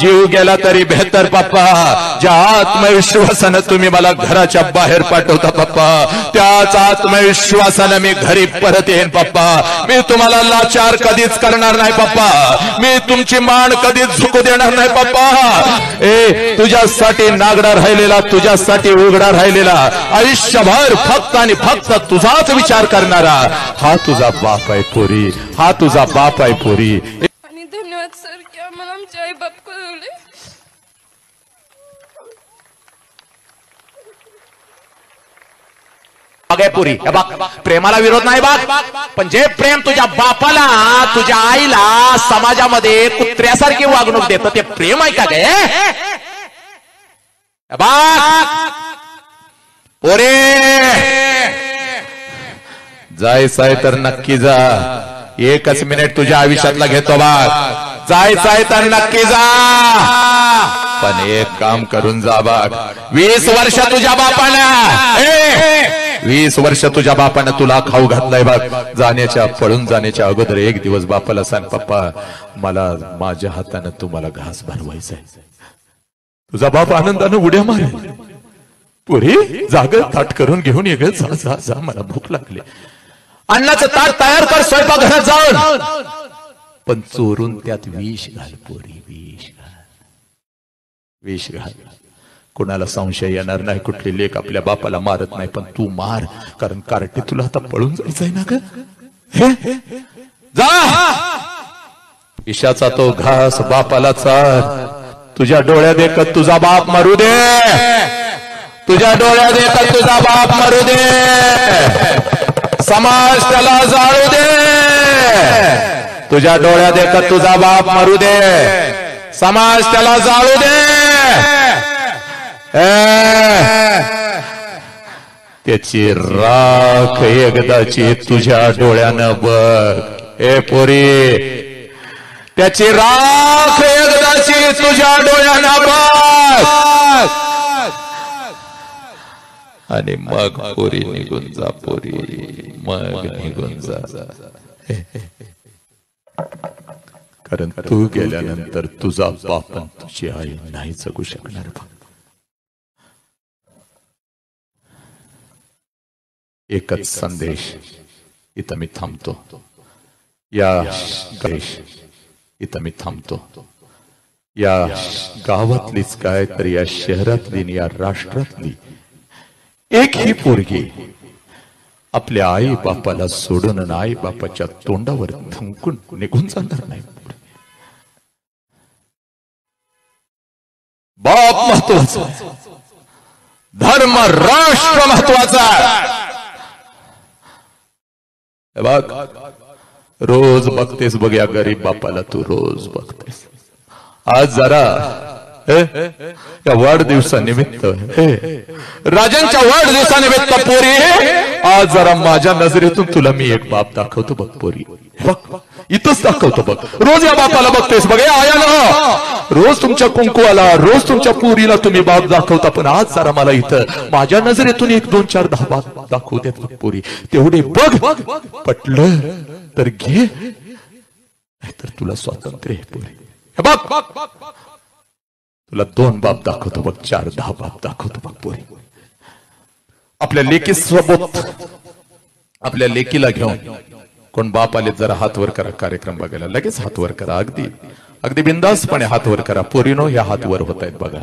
जीव गेला तरी बेहतर पप्पा. ज्या आत्मविश्वासानं तुम्ही मला घराच्या बाहेर पाठवता पप्पा, त्याच आत्मविश्वासानं मी घरी परत येईन पप्पा. मी तुम्हाला लाचार कधीच करणार नाही पप्पा. मी तुमची मान कधीच झुकू देणार नाही पप्पा. तुझ्यासाठी नागडा राहिलेला, तुझ्यासाठी उघडा राहिलेला, आयुष्यभर फक्त आणि फक्त तुझाच विचार करणारा हा तुझा बाप आहे पोरी. हा तुझा बाप आहे पोरी. आणि धन्यवाद सर की आम्हाला आमचे आई बाप कळवले. पुरी प्रेमाला विरोध नाही बघ, पण जे प्रेम तुझ्या बापाला, तुझ्या आईला समाजामध्ये कुत्र्यासारखी वागणूक देतं ते प्रेम आहे का गे? पोरे जायचंय तर नक्की जा. एकच मिनिट तुझ्या आयुष्यातला घेतो बघ. जायचंय तर नक्की जा, पण एक काम करून जा बघ. 20 वर्ष तुझ्या बापानं 20 वर्ष तुझ्या बापानं तुला खाऊ घातलाय बघ. पळून जाण्याच्या अगोदर एक दिवस बापाला सांग, पप्पा मला माझ्या हातानं तुम्हाला घास भरवायचा आहे. तुझा बाप आनंदानं उड्या मारेल. पुरी जाग ताट करून घेऊन ये ग. जा जा जा, मला भूक लागली. अन्नाचं ताट तयार कर स्वयंपाक घरात जाऊन, पण चोरून त्यात विष घाल पोरी. विष घाल. कुणाला संशय येणार नाही. कुठली लेक आपल्या बापाला मारत नाही, पण तू मार, कारण कार्टे तुला आता पळून जायचंय ना ग. जा विषाचा तो घास बापाला चाल. तुझ्या डोळ्यात देखत तुझा बाप मरू दे. तुझ्या डोळ्यात देखत तुझा बाप मरू दे. समाज त्याला जाळू दे. तुझ्या डोळ्यात देखत तुझा बाप मरू दे. समाज त्याला जाळू दे. त्याची राख एकदाची तुझ्या डोळ्यानं बघ. ए पोरी, त्याची राख एकदाची तुझ्या डोळ्यानं बघ, आणि मग पोरी निघून जा. पोरी मग निघून जा. कारण तू गेल्यानंतर तुझा बाप तुझी आई नाही जगू शकणार. एकच संदेश इथं मी थांबतो. इथं मी थांबतो. या गावातलीच काय तर या शहरातली, या राष्ट्रातली एक ही पोरगी आपल्या आई बापाला सोडून आई बापाच्या तोंडावर थुंकून निघून जाणार नाही. बाप महत्वाचा, धर्म राष्ट्र महत्वाचा. बघ रोज बघतेस बघ या गरीब बापाला, तू रोज बघतेस. आज जरा या वाढदिवसानिमित्त, राजांच्या वाढदिवसानिमित्त पोरी, आज जरा माझ्या नजरेतून तुला मी एक बाप दाखवतो बघ पोरी. बघ इथंच दाखवतो बघ. रोज या बापाला बघतेस बघ. आया रोज तुमच्या कुंकुवाला, रोज तुमच्या पोरीला तुम्ही बाप दाखवता, पण आज जरा मला इथं माझ्या नजरेतून 1, 2, 4, 10 बाप दाखवू देत बघ पोरी. तेवढे बघ. पटलं तर घे, नाहीतर तुला स्वातंत्र्य आहे पोरी. बघ तुला 2 बाप दाखवतो बघ, 4, 10 बाप दाखवतो बघ पोरी. आपल्या लेकीसोबत, आपल्या लेकीला घेऊन कोण बाप आले जरा हात वर करा. कार्यक्रम बघायला लगेच हात वर करा. अगदी बिंदासपणे हात वर करा. पोरीनो ह्या हात वर होत आहेत बघा.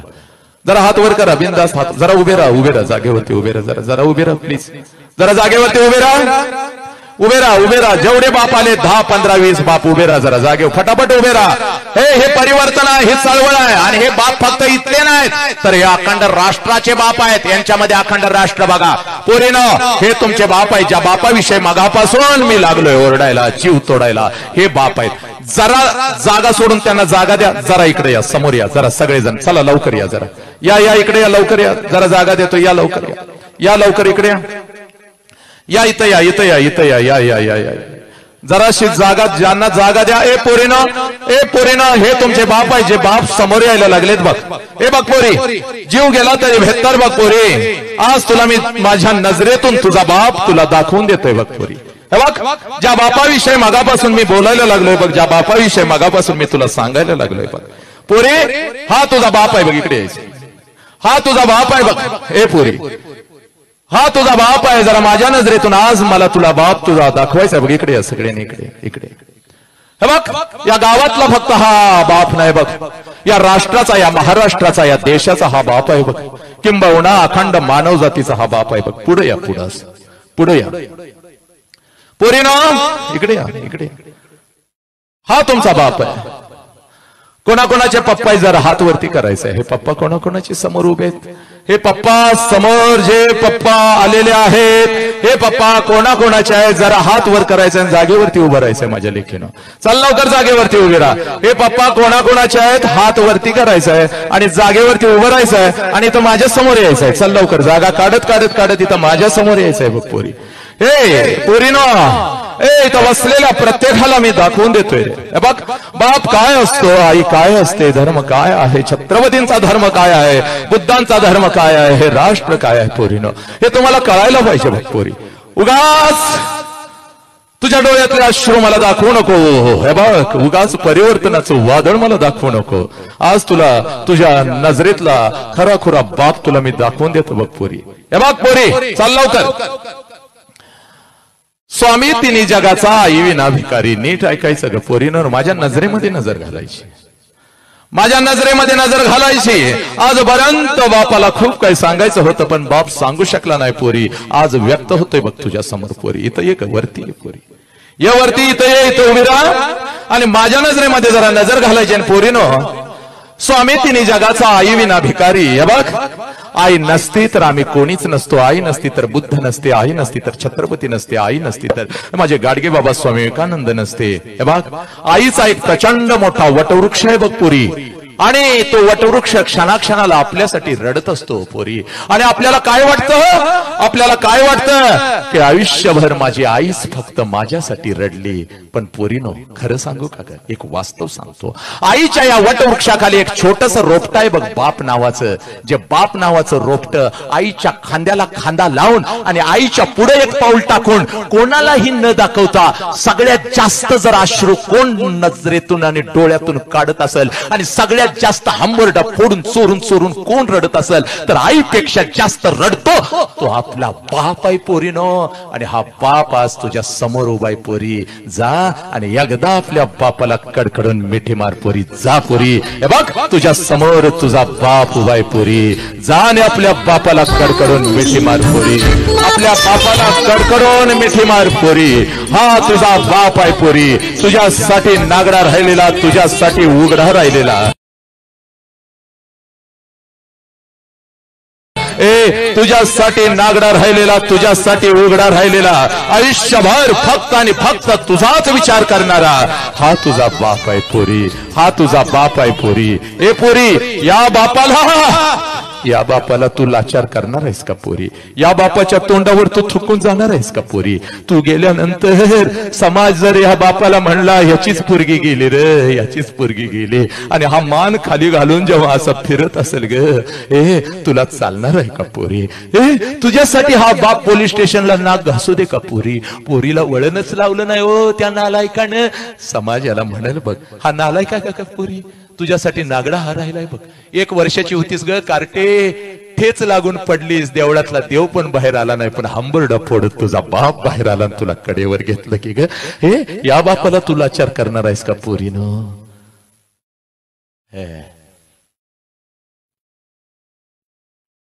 जरा हात वर करा बिंदास. हात जरा उभे राहा जागेवरती उभे राहा. जरा उभे राहा प्लीज. जरा जागेवरती उभे राहा. उभे राहा. जेवढे बाप आले 10, 15, 20 बाप उभे राहा. जरा जागे फटाफट उभे राहा. हे परिवर्तन आहे, हे चळवळ आहे. आणि हे बाप फक्त इथले नाहीत, तर हे अखंड राष्ट्राचे बाप आहेत. यांच्यामध्ये अखंड राष्ट्र बघा पोरीनं, हे तुमचे बाप आहेत. ज्या बापाविषयी मगापासून मी लागलोय ओरडायला, जीव तोडायला, हे बाप आहेत. जरा जागा सोडून त्यांना जागा द्या. जरा इकडे या, समोर या जरा सगळेजण. चला लवकर या. जरा या इकडे या, लवकर या. जरा जागा देतो. या लवकर या लवकर इकडे या. इथं या. जराशी जागा, ज्यांना जागा द्या. ए पोरीनं हे तुमचे बाप आहे. जे बाप समोर यायला लागलेत बघ. हे बघ पोरी, जीव गेला तरी बेहतर बघ पोरी. आज तुला मी माझ्या नजरेतून तुझा बाप तुला दाखवून देतोय बघ पोरी. हे बघ ज्या बापाविषयी मगापासून मी बोलायला लागलोय बघ, ज्या बापाविषयी मगापासून मी तुला सांगायला लागलोय बघ. पोरी, हा तुझा बाप आहे बघ, इकडे यायचं. हा तुझा बाप आहे बघ. ए पोरी, हा तुझा बाप आहे. जरा माझ्या नजरेतून आज मला तुला बाप तुझा दाखवायचा बघ. इकडे या सगळ्यांनी, इकडे इकडे. हे बघ, या गावातला फक्त हा बाप नाही बघ, या राष्ट्राचा, या महाराष्ट्राचा, या देशाचा हा बाप आहे बघ. किंबहुना अखंड मानव जातीचा हा बाप आहे बघ. पुढे या, पुढे या पोरीनो, इकडे या, इकडे. हा तुमचा बाप आहे. कोणाकोणाचे पप्पा जरा हात वरती करायचे. हे पप्पा कोणाकोणाचे समोर उभे आहेत. हे पप्पा समोर जे पप्पा आलेले आहेत, हे पप्पा कोणाकोणाचे आहेत जरा हात वर करायचे आणि जागेवरती उभं राहायचंय माझ्या लेखीनं. चल लवकर जागेवरती उभे राहा. हे पप्पा कोणाकोणाचे आहेत हात वरती करायचंय आणि जागेवरती उभं राहायचंय आणि इथं माझ्या समोर यायचंय. चल लवकर, जागा काढत काढत काढत इथं माझ्या समोर यायचंय बघ पोरी. हे पोरीनो, इथं बसलेल्या प्रत्येकाला मी दाखवून देतोय. बघ, बाप काय असतो, आई काय असते, धर्म काय आहे, छत्रपतींचा धर्म काय आहे, बुद्धांचा धर्म काय आहे, हे राष्ट्र काय आहे पोरीनो, हे तुम्हाला कळायला पाहिजे बघ पोरी. उगाच तुझ्या डोळ्यातले अश्रू मला दाखवू नको. हे बघ, उगाच परिवर्तनाचं वादळ मला दाखवू नको. आज तुला तुझ्या नजरेतला खराखुरा बाप तुला मी दाखवून देतो बघ पोरी. हे बघ पोरी, चाल लवकर. स्वामी तिन्ही जगाचा, आई विना भिकारी. नीट ऐकायचं ग पोरीनं, माझ्या नजरेमध्ये नजर घालायची, माझ्या नजरेमध्ये नजर घालायची. आजपर्यंत बापाला खूप काही सांगायचं होतं पण बाप सांगू शकला नाही पोरी. आज व्यक्त होतोय बघ तुझ्या समोर पोरी. इथं एक वरती ये पोरी, ये वरती, इथं ये, इथं उभी राहा आणि माझ्या नजरेमध्ये जरा नजर घालायची. आणि पोरीनो, स्वामी तिन्ही जगाचा, आई विना भिकारी. हे बघ, आई नसती तर आम्ही कोणीच नसतो. आई नसती तर बुद्ध नसते, आई नसती तर छत्रपती नसते, आई नसती तर माझे गाडगे बाबा स्वामी विवेकानंद नसते. हे बघ, आईचा एक प्रचंड मोठा वटवृक्ष आहे बघ पोरी. आणि तो वटवृक्ष क्षणाक्षणाला आपल्यासाठी रडत असतो पोरी. आणि आपल्याला काय वाटतं, आपल्याला काय वाटतं की आयुष्यभर माझी आईच फक्त माझ्यासाठी रडली. पण पोरीनो, खरं सांगू का, एक वास्तव सांगतो. आईच्या या वटवृक्षाखाली एक छोटस रोपट आहे बघ, बाप नावाचं. जे बाप नावाचं रोपट आईच्या खांद्याला खांदा लावून आणि आईच्या पुढे एक पाऊल टाकून, कोणालाही न दाखवता, सगळ्यात जास्त जर अश्रू कोण नजरेतून आणि डोळ्यातून काढत असेल आणि सगळ्यात जास्त हंबरडा फोडून चोरून चोरून कोण रडत असेल तर आईपेक्षा जास्त रडतो तो आपला बाप आहे पोरीनो. आणि हा बाप आज तुझ्या समोर उभा आहे पोरी. जा आणि एकदा आपल्या बापाला कडकडून मिठी मार पोरी. जा पोरी, हे बघ तुझ्या समोर तुझा बाप उभा आहे पोरी. जा आणि आपल्या बापाला कडकडून मिठी मार पोरी. आपल्या बापाला कडकडून मिठी मार पोरी. हा तुझा बाप आहे पोरी. तुझ्यासाठी नागडा राहिलेला, तुझ्यासाठी उघडा राहिलेला. तुझ्यासाठी नागडा राहिलेला, तुझ्यासाठी उघडा राहिलेला, आयुष्यभर फक्त आणि फक्त तुझाच विचार करणारा हा तुझा बाप आहे पोरी. हा तुझा बाप आहे पोरी. ए पोरी, या बापाला तू लाचार करणार आहेस का पोरी? या बापाच्या तोंडावर तू थुकून जाणार आहेस का पोरी? तू गेल्यानंतर समाज जर या बापाला म्हणला ह्याचीच पोरगी गेली रे, याचीच पोरगी गेली, आणि हा मान खाली घालून जेव्हा असं फिरत असेल ग, तुला चालणार आहे का पोरी? तुझ्यासाठी हा बाप पोलीस स्टेशनला नाक घासू दे का पोरी? पोरीला वळणच लावलं नाही हो त्या नालायकानं. समाज याला म्हणाल बघ, हा नालायका का पोरी? तुझ्यासाठी नागडा हा राहिलाय बघ. 1 वर्षाची होतीस ग कार्टे, ठेच लागून पडलीस, देवळातला देव पण बाहेर आला नाही, पण हंबरडा फोडत तुझा बाप बाहेर आला आणि तुला कडेवर घेतलं की ग. या बापाला तू लाचार करणार आहेस का पोरीनो?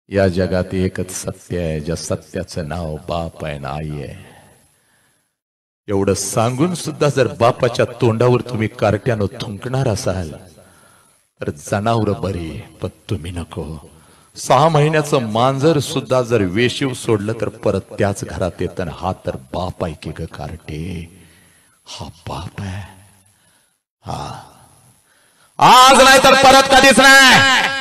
या जगात एकच सत्य आहे, ज्या सत्याचं नाव बाप आहे ना आई आहे. एवढं सांगून सुद्धा जर बापाच्या तोंडावर तुम्ही कार्ट्यानं थुंकणार असाल तर जनावर बरी, पण तुम्ही नको. 6 महिन्याचं मांजर सुद्धा जर वेशीव सोडलं तर परत त्याच घरात येतं. हा तर बाप आहे की ग कार्टे, हा बाप आहे. हा आज नाही तर परत कधीच नाही.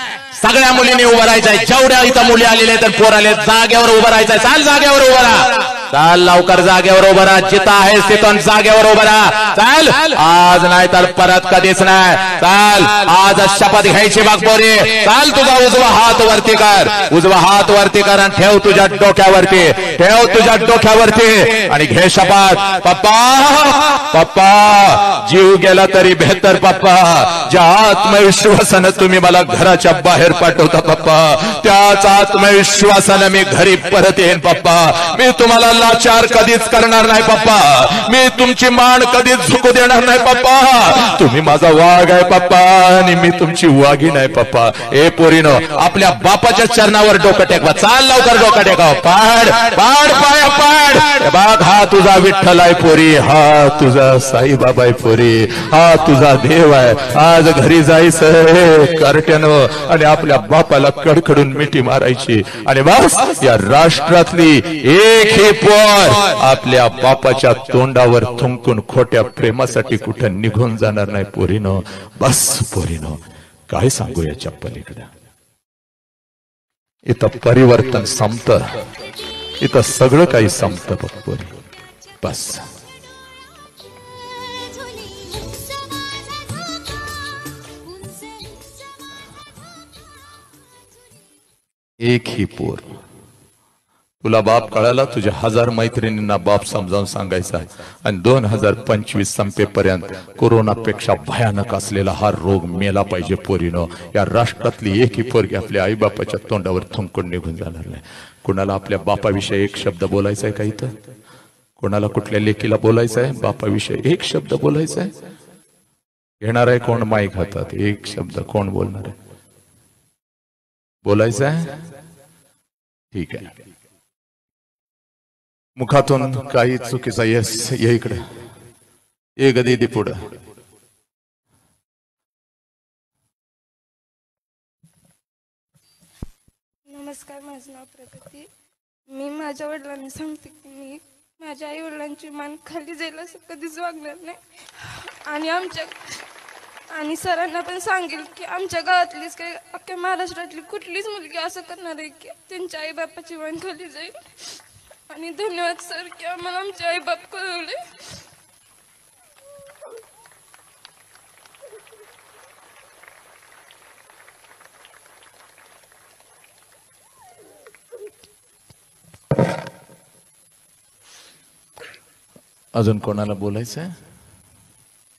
सगळ्या मुलींनी उभं राहायचंय. जेवढ्या इथं मुली आलेल्या तर पोर आले, जागेवर उभं राहायचंय. चाल जागेवर उभं राहा. चाल लवकर जागेवर उभं राहा, जिथं आहेस तिथून जागेवर उभं राहा. चाल, आज नाही तर परत कधीच नाही. चाल, आज शपथ घ्यायची बघ पोरी. चाल, तुझा उजवा हात वरती कर, उजवा हात वरती कर आणि ठेव तुझ्या डोक्यावरती, ठेव तुझ्या डोक्यावरती आणि घे शपथ. पप्पा पप्पा, जीव गेला तरी बेहतर पप्पा. ज्या आत्मविश्वासानं तुम्ही मला घराच्या बाहेर पाठवता पप्पा, त्याच आत्मविश्वासानं मी घरी परत येईन पप्पा. मी तुम्हाला लाचार कधीच करणार नाही पप्पा. मी तुमची मान कधीच झुकू देणार नाही पप्पा. तुम्ही माझा वाघ आहे पप्पा आणि मी तुमची वाघी नाही पप्पा. ए पोरीनो, आपल्या बापाच्या चरणावर डोकं टेकवा. चाल लवकर डोकं टेकाव. पाड पाड पाया पाड. बाग, हा तुझा विठ्ठल आहे पोरी, हा तुझा साईबाबा आहे पोरी, हा तुझा देव आहे. आज घरी जायचं कार्ट्यानं आणि आपल्या बापाला कडकडून मिठी मारायची आणि बस या राष्ट्रातली एक ही पोर आपल्या बापाच्या तोंडावर थुंकून खोट्या प्रेमासाठी कुठं निघून जाणार नाही पोरीनो. बस पोरीनो, काय सांगू याच्या पलीकडे. इथं परिवर्तन संपतं, इथं सगळं काही संपतं बघ पोरी. बस. एक ही पोर. तुला बाप कळाला, तुझ्या 1000 मैत्रिणींना बाप समजावून सांगायचा आणि 2025 संपेपर्यंत कोरोनापेक्षा भयानक असलेला हा रोग मेला पाहिजे पोरीनो. या राष्ट्रातली एक ही पोरगी आपल्या आई बापाच्या तोंडावर थुंकून निघून जाणार नाही. कुणाला आपल्या बापाविषयी एक शब्द बोलायचा आहे का इथं? कोणाला कुठल्या लेकीला बोलायचं आहे बापाविषयी एक शब्द बोलायचा आहे? घेणार आहे कोण माईक हातात? एक शब्द कोण बोलणार आहे? बोलायचं आहे? ठीक आहे. मुखातून काही चुकीचा येस ये इकडे ये गदी पुढं. नमस्कार, माझं नाव प्रगती. मी माझ्या वडिलांना सांगते की मी माझ्या आई वडिलांची मान खाली जाईल असं कधीच वागणार नाही. आणि सरांना पण सांगेल की आमच्या गावातलीच काही अख्ख्या महाराष्ट्रातली कुठलीच मुलगी असं करणार आहे की त्यांच्या आई बापाची मान खाली जाईल. आणि धन्यवाद सर की आम्हाला आमचे आई बाप कळवले. अजून कोणाला बोलायचं आहे?